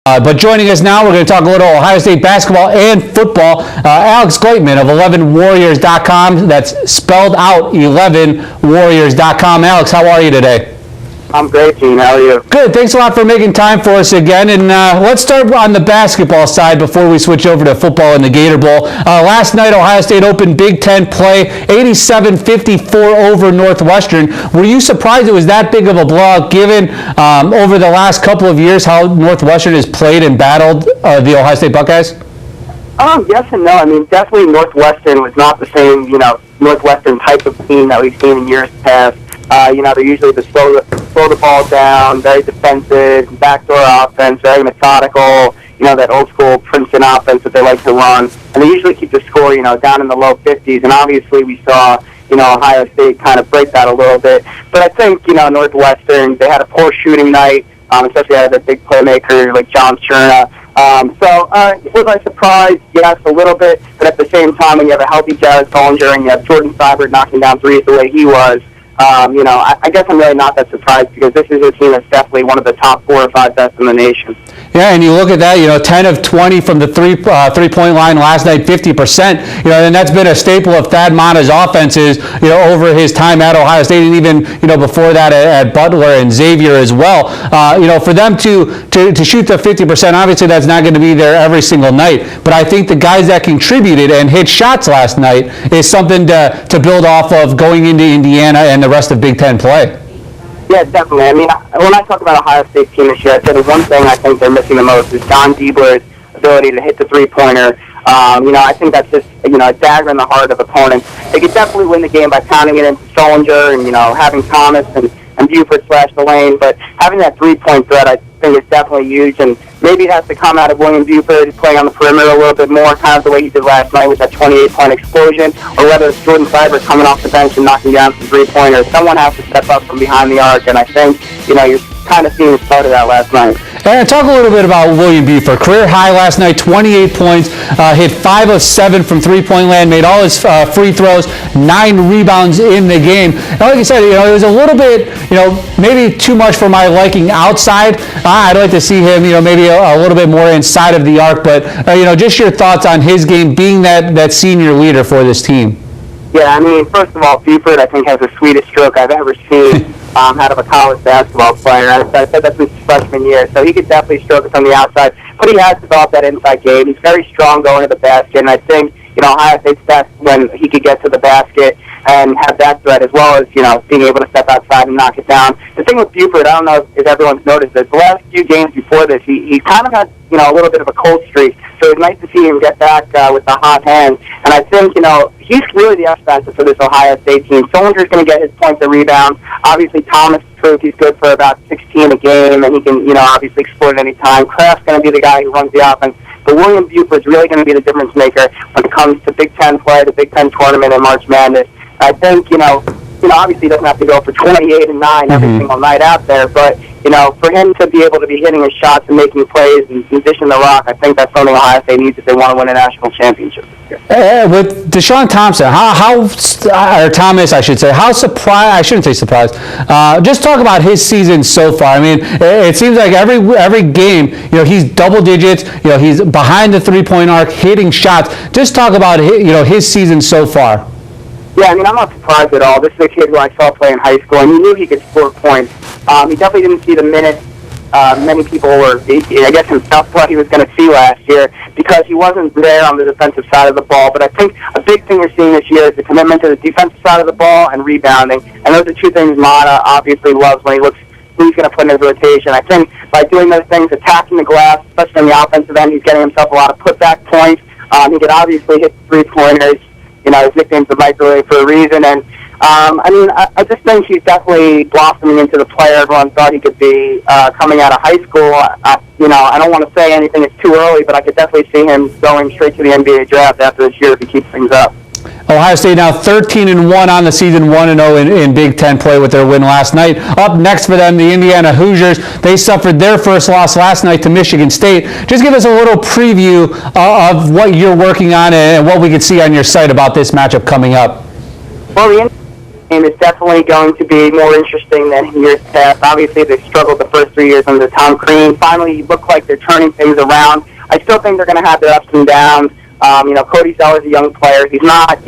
But joining us now, we're going to talk a little Ohio State basketball and football. Alex Gieliman of 11warriors.com. That's spelled out 11warriors.com. Alex, how are you today? I'm great, Gene. How are you? Good. Thanks a lot for making time for us again. And let's start on the basketball side before we switch over to football and the Gator Bowl. Last night, Ohio State opened Big Ten play, 87-54 over Northwestern. Were you surprised it was that big of a blowout given over the last couple of years how Northwestern has played and battled the Ohio State Buckeyes? Yes and no. I mean, definitely Northwestern was not the same, Northwestern type of team that we've seen in years past. They're usually slow the ball down, very defensive, backdoor offense, very methodical, that old school Princeton offense that they like to run. And they usually keep the score, down in the low 50s. And obviously we saw, Ohio State kind of break that a little bit. But I think, Northwestern, they had a poor shooting night, especially out of their big playmaker like John Cherna. Was I surprised? Yes, a little bit. But at the same time, when you have a healthy Jarrett Bollinger and you have Jordan Seibert knocking down threes the way he was, I guess I'm really not that surprised because this is a team that's definitely one of the top 4 or 5 best in the nation. Yeah, and you look at that, 10 of 20 from the three-point line last night, 50%, and that's been a staple of Thad Matta's offenses, over his time at Ohio State and even, before that at Butler and Xavier as well. For them to shoot the 50%, obviously that's not going to be there every single night, but I think the guys that contributed and hit shots last night is something to build off of going into Indiana and the rest of Big Ten play. Yeah, definitely. I mean, when I talk about Ohio State's team this year, I said the one thing I think they're missing the most is Don Diebler's ability to hit the three-pointer. I think that's just, a dagger in the heart of opponents. They could definitely win the game by pounding it into Solinger and, having Thomas and Buford slash the lane, but having that three-point threat, I think, is definitely huge, and maybe it has to come out of William Buford playing on the perimeter a little bit more, kind of the way he did last night with that 28-point explosion, or whether it's Jordan Seibert coming off the bench and knocking down some three-pointers. Someone has to step up from behind the arc, and I think, you're kind of seeing the start of that last night. And talk a little bit about William Buford. Career high last night, 28 points, hit 5 of 7 from three-point land, made all his free throws, 9 rebounds in the game. And like you said, it was a little bit, maybe too much for my liking outside. I'd like to see him, maybe a little bit more inside of the arc. But, just your thoughts on his game being that senior leader for this team. Yeah, I mean, first of all, Buford, I think, has the sweetest stroke I've ever seen out of a college basketball player. I said that's his freshman year, so he could definitely stroke it from the outside. But he has developed that inside game. He's very strong going to the basket, and I think, Ohio State's best when he could get to the basket and have that threat as well as, being able to step outside and knock it down. The thing with Buford, I don't know if everyone's noticed this, the last few games before this, he kind of had, a little bit of a cold streak. So it's nice to see him get back with the hot hand. And I think, he's really the X factor for this Ohio State team. Solinger's going to get his points and rebounds. Obviously, Thomas proved he's good for about 16 a game, and he can, obviously exploit at any time. Kraft's going to be the guy who runs the offense. But William Buford's really going to be the difference maker when it comes to Big Ten play, the Big Ten tournament, and March Madness. I think, obviously he doesn't have to go for 28 and 9 every single night out there, but, for him to be able to be hitting his shots and making plays and dishing the rock, I think that's something Ohio State needs if they want to win a national championship this year. With Deshaun Thompson, or Thomas, I should say, how surprised, I shouldn't say surprised, just talk about his season so far. I mean, it seems like every game, he's double digits, he's behind the three-point arc, hitting shots. Just talk about, his season so far. Yeah, I mean, I'm not surprised at all. This is a kid who I saw play in high school, and he knew he could score points. He definitely didn't see the minutes many people were, I guess, himself thought he was going to see last year because he wasn't there on the defensive side of the ball. But I think a big thing you're seeing this year is the commitment to the defensive side of the ball and rebounding. And those are two things Mata obviously loves when he looks who he's going to put in his rotation. I think by doing those things, attacking the glass, especially on the offensive end, he's getting himself a lot of putback points. He could obviously hit three-pointers. His nickname's the microwave for a reason. And, I just think he's definitely blossoming into the player everyone thought he could be coming out of high school. I don't want to say anything. It's too early, but I could definitely see him going straight to the NBA draft after this year if he keeps things up. Ohio State now 13-1 on the season, 1-0 in Big Ten play with their win last night. Up next for them, the Indiana Hoosiers. They suffered their first loss last night to Michigan State. Just give us a little preview of what you're working on and what we can see on your site about this matchup coming up. Well, game is definitely going to be more interesting than in years past. Obviously, they struggled the first 3 years under Tom Crean. Finally, look like they're turning things around. I still think they're going to have their ups and downs. Cody Zeller's a young player. He's not,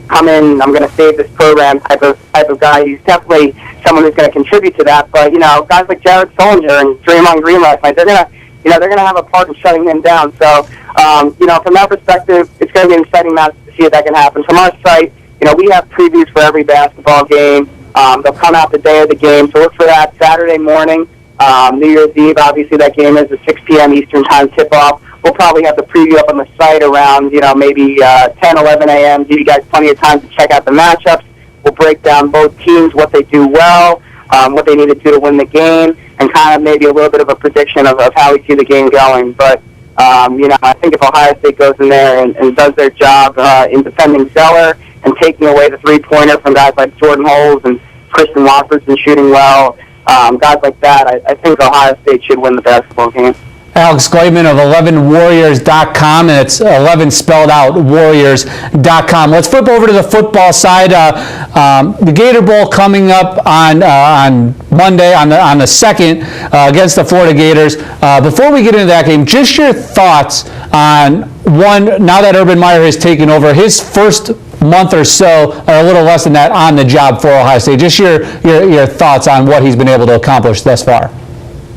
come in, I'm going to save this program type of guy. He's definitely someone who's going to contribute to that. But guys like Jared Solinger and Draymond Green last night, they're going to have a part in shutting him down. So, from that perspective, it's going to be an exciting match to see if that can happen. From our site, we have previews for every basketball game. They'll come out the day of the game, so look for that Saturday morning. New Year's Eve, obviously that game is a 6 p.m. Eastern time tip-off. We'll probably have the preview up on the site around, maybe 10, 11 a.m. Give you guys plenty of time to check out the matchups. We'll break down both teams, what they do well, what they need to do to win the game, and kind of maybe a little bit of a prediction of how we see the game going. But, I think if Ohio State goes in there and does their job in defending Zeller and taking away the three-pointer from guys like Jordan Holes and Christian Watfordson shooting well, guys like that, I think Ohio State should win the basketball game. Alex Gieliman of 11warriors.com, and it's 11 spelled out, warriors.com. Let's flip over to the football side. The Gator Bowl coming up on Monday, on the 2nd, against the Florida Gators. Before we get into that game, just your thoughts on, one, now that Urban Meyer has taken over, his first month or so, or a little less than that, on the job for Ohio State. Just your thoughts on what he's been able to accomplish thus far.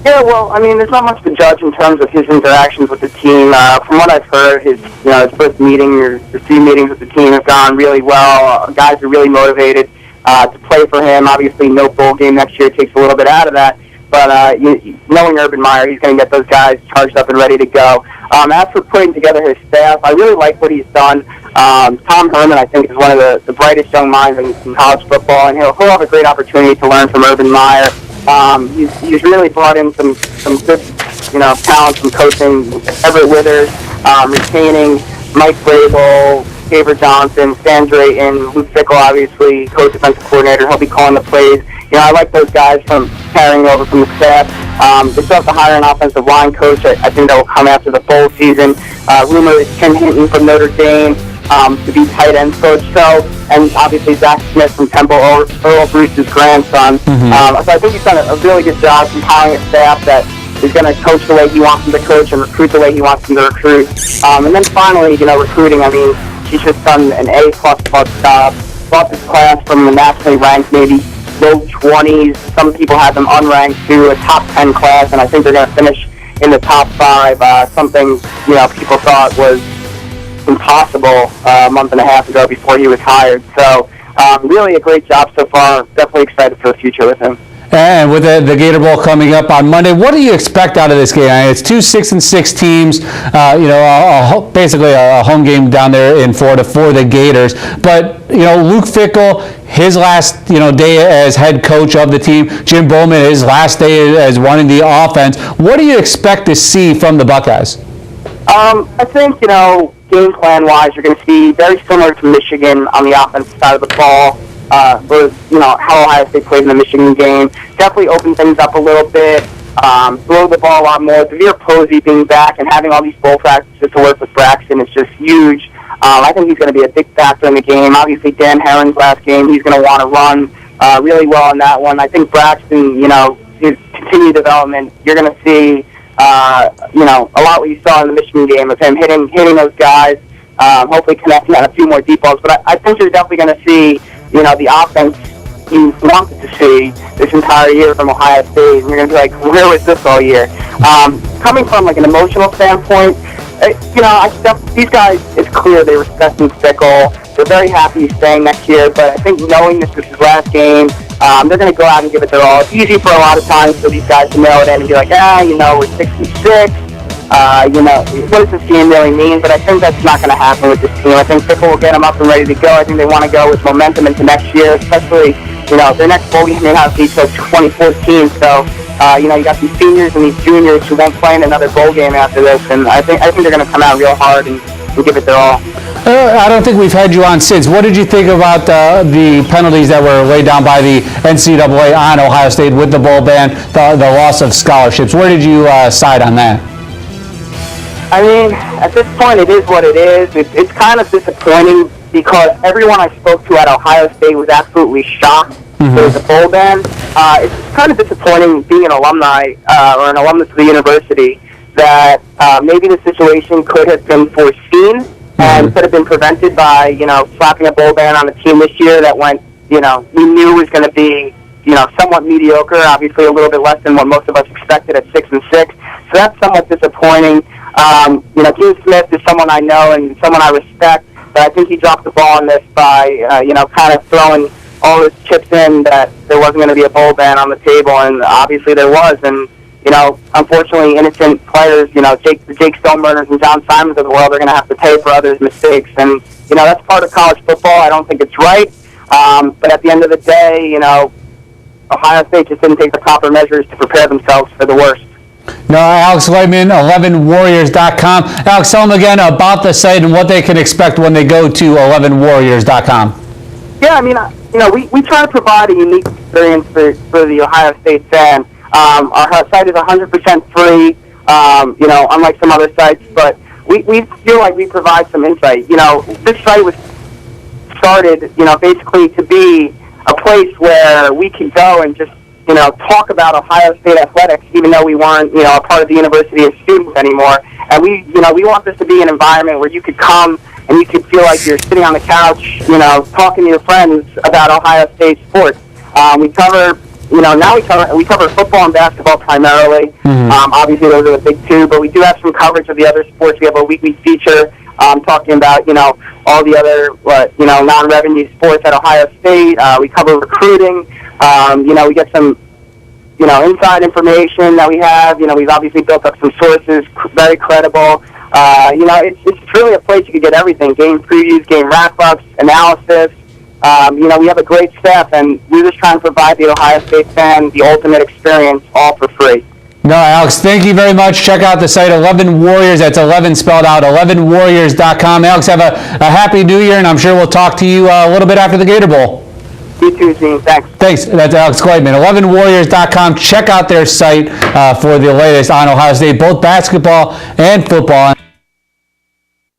Yeah, well, there's not much to judge in terms of his interactions with the team. From what I've heard, his first meeting or few meetings with the team have gone really well. Guys are really motivated to play for him. Obviously, no bowl game next year takes a little bit out of that. But knowing Urban Meyer, he's going to get those guys charged up and ready to go. As for putting together his staff, I really like what he's done. Tom Herman, I think, is one of the brightest young minds in college football, and he'll have a great opportunity to learn from Urban Meyer. He's really brought in some good, talent from coaching. Everett Withers, retaining Mike Vrabel, Tabor Johnson, Stan Drayton, Luke Fickell, obviously, co-defensive coordinator. He'll be calling the plays. I like those guys from carrying over from the staff. They still have to hire an offensive line coach. I think that will come after the bowl season. Rumor is Tim Hinton from Notre Dame to be tight end coach. So, and obviously Zach Smith from Temple, Earl Bruce's grandson. So I think he's done a really good job compiling a staff that is going to coach the way he wants them to coach and recruit the way he wants them to recruit. And then finally, recruiting. He's just done an A++ job. Brought this class from the nationally ranked maybe low 20s. Some people have them unranked to a top 10 class, and I think they're going to finish in the top 5. Something people thought was impossible a month and a half ago before he was hired. So really a great job so far. Definitely excited for the future with him. And with the Gator Bowl coming up on Monday, what do you expect out of this game? It's two 6-6 teams, basically a home game down there in Florida for the Gators. But, Luke Fickell, his last, day as head coach of the team, Jim Bowman, his last day as running the offense. What do you expect to see from the Buckeyes? I think, game plan-wise, you're going to see very similar to Michigan on the offensive side of the ball. How Ohio State played in the Michigan game. Definitely open things up a little bit, throw the ball a lot more. Devere Posey being back and having all these bowl practices to work with Braxton is just huge. I think he's going to be a big factor in the game. Obviously, Dan Herron's last game, he's going to want to run really well in that one. I think Braxton, his continued development, you're going to see, a lot what you saw in the Michigan game of him hitting those guys, hopefully connecting on a few more deep balls. But I think you're definitely going to see the offense you wanted to see this entire year from Ohio State, and you're going to be like, where was this all year? Coming from, an emotional standpoint, these guys, it's clear they respect Fickell. They're very happy he's staying next year, but I think knowing this is his last game, they're going to go out and give it their all. It's easy for a lot of times for these guys to mail it in and be like, we're 6-6. What does this game really mean? But I think that's not going to happen with this team. I think Fickell will get them up and ready to go. I think they want to go with momentum into next year, especially, their next bowl game may not be until 2014. So, you got these seniors and these juniors who won't play in another bowl game after this. And I think they're going to come out real hard and give it their all. I don't think we've had you on since. What did you think about the penalties that were laid down by the NCAA on Ohio State with the bowl ban, the loss of scholarships? Where did you side on that? At this point, it is what it is. It's kind of disappointing because everyone I spoke to at Ohio State was absolutely shocked there was a bowl ban. It's kind of disappointing being an alumni or an alumnus of the university that maybe the situation could have been foreseen and could have been prevented by, slapping a bowl ban on a team this year that went, we knew was going to be, somewhat mediocre, obviously a little bit less than what most of us expected at 6-6. So that's somewhat disappointing. Gene Smith is someone I know and someone I respect, but I think he dropped the ball on this by, kind of throwing all his chips in that there wasn't going to be a bowl ban on the table, and obviously there was. And, unfortunately, innocent players, the Jake Stoneburners and John Simons of the world are going to have to pay for others' mistakes. And, that's part of college football. I don't think it's right. But at the end of the day, Ohio State just didn't take the proper measures to prepare themselves for the worst. No, Alex Gieliman, 11warriors.com. Alex, tell them again about the site and what they can expect when they go to 11warriors.com. Yeah, we try to provide a unique experience for the Ohio State fan. Our site is 100% free, unlike some other sites, but we feel like we provide some insight. This site was started, basically to be a place where we can go and just, talk about Ohio State athletics, even though we weren't, a part of the university as students anymore. And we want this to be an environment where you could come and you could feel like you're sitting on the couch, talking to your friends about Ohio State sports. We cover, now we cover football and basketball primarily. Obviously, those are the big two, but we do have some coverage of the other sports. We have a weekly feature talking about, all the other, non-revenue sports at Ohio State. We cover recruiting. We get some, inside information that we have. We've obviously built up some sources, very credible. It's really a place you can get everything: game previews, game wrap-ups, analysis. We have a great staff, and we're just trying to provide the Ohio State fan the ultimate experience, all for free. No, Alex, thank you very much. Check out the site, 11 Warriors. That's 11 spelled out, 11warriors.com. Alex, have a happy New Year, and I'm sure we'll talk to you a little bit after the Gator Bowl. You too, Gene. Thanks. Thanks. That's Alex Gieliman. 11warriors.com. Check out their site for the latest on Ohio State, both basketball and football.